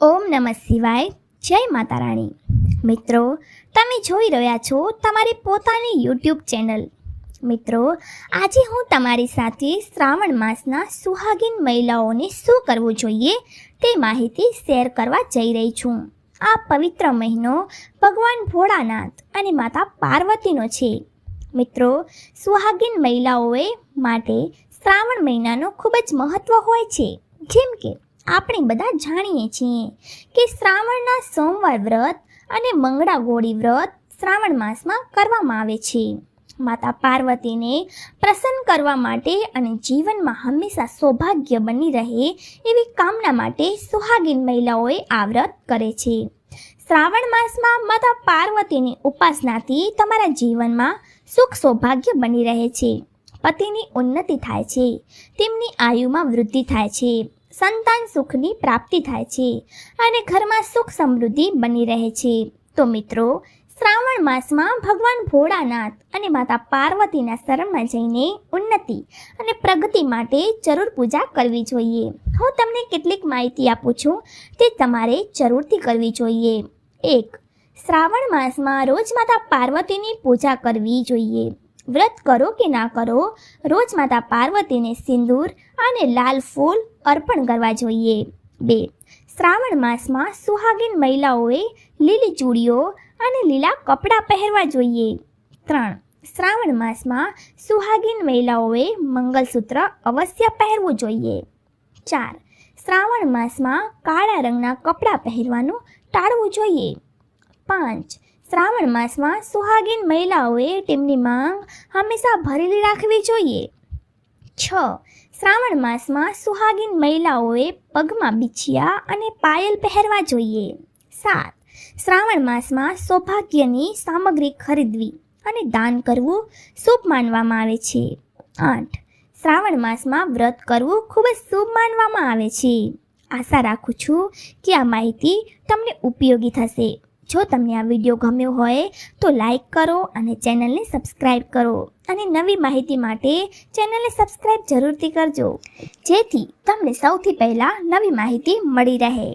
ઓમ નમઃ શિવાય. જય માતા રાણી. મિત્રો, તમે જોઈ રહ્યા છો તમારી પોતાની યુટ્યુબ ચેનલ. મિત્રો, આજે હું તમારી સાથે શ્રાવણ માસના સુહાગીન મહિલાઓને શું કરવું જોઈએ તે માહિતી શેર કરવા જઈ રહી છું. આ પવિત્ર મહિનો ભગવાન ભોળાનાથ અને માતા પાર્વતીનો છે. મિત્રો, સુહાગીન મહિલાઓએ માટે શ્રાવણ મહિનાનું ખૂબ જ મહત્ત્વ હોય છે. જેમ કે આપણે બધા જાણીએ છીએ કે શ્રાવણના સોમવાર વ્રત અને મંગળા ગૌરી વ્રત શ્રાવણ માસમાં કરવામાં આવે છે. માતા પાર્વતીને પ્રસન્ન કરવા માટે અને જીવનમાં હંમેશા સૌભાગ્ય બની રહે એવી કામના માટે સુહાગીન મહિલાઓએ આ વ્રત કરે છે. શ્રાવણ માસમાં માતા પાર્વતીની ઉપાસનાથી તમારા જીવનમાં સુખ સૌભાગ્ય બની રહે છે. પતિની ઉન્નતિ થાય છે, તેમની આયુમાં વૃદ્ધિ થાય છે, સંતાન સુખની પ્રાપ્તિ થાય છે અને ઘરમાં સુખ સમૃદ્ધિ બની રહે છે. તો મિત્રો, શ્રાવણ માસમાં ભગવાન ભોળાનાથ અને માતા પાર્વતીના શરણમાં જઈને ઉન્નતિ અને પ્રગતિ માટે જરૂર પૂજા કરવી જોઈએ. હું તમને કેટલીક માહિતી આપું છું, તે તમારે જરૂરથી કરવી જોઈએ. 1. શ્રાવણ માસમાં રોજ માતા પાર્વતીની પૂજા કરવી જોઈએ. વ્રત કરો કે ના કરો, રોજ માતા પાર્વતીને સિંદૂર અને લાલ ફૂલ અર્પણ કરવા જોઈએ. 2. શ્રાવણ માસમાં સુહાગીન મહિલાઓએ લીલી ચૂડીઓ અને લીલા કપડાં પહેરવા જોઈએ. 3. શ્રાવણ માસમાં સુહાગીન મહિલાઓએ મંગલસૂત્ર અવશ્ય પહેરવું જોઈએ. 4. શ્રાવણ માસમાં કાળા રંગના કપડાં પહેરવાનું ટાળવું જોઈએ. 5. શ્રાવણ માસમાં સુહાગીન મહિલાઓએ તેમની માંગ હંમેશા ભરેલી રાખવી જોઈએ. 6. શ્રાવણ માસમાં સુહાગીન મહિલાઓએ પગમાં બિછિયા અને પાયલ પહેરવા જોઈએ. 7. શ્રાવણ માસમાં સૌભાગ્યની સામગ્રી ખરીદવી અને દાન કરવું શુભ માનવામાં આવે છે. 8. શ્રાવણ માસમાં વ્રત કરવું ખૂબ જ શુભ માનવામાં આવે છે. આશા રાખું છું કે આ માહિતી તમને ઉપયોગી થશે. જો તમને આ વિડીયો ગમ્યો હોય તો લાઈક કરો અને ચેનલને સબસ્ક્રાઈબ કરો, અને નવી માહિતી માટે ચેનલને સબસ્ક્રાઈબ જરૂરથી કરજો, જેથી તમને સૌથી પહેલાં નવી માહિતી મળી રહે.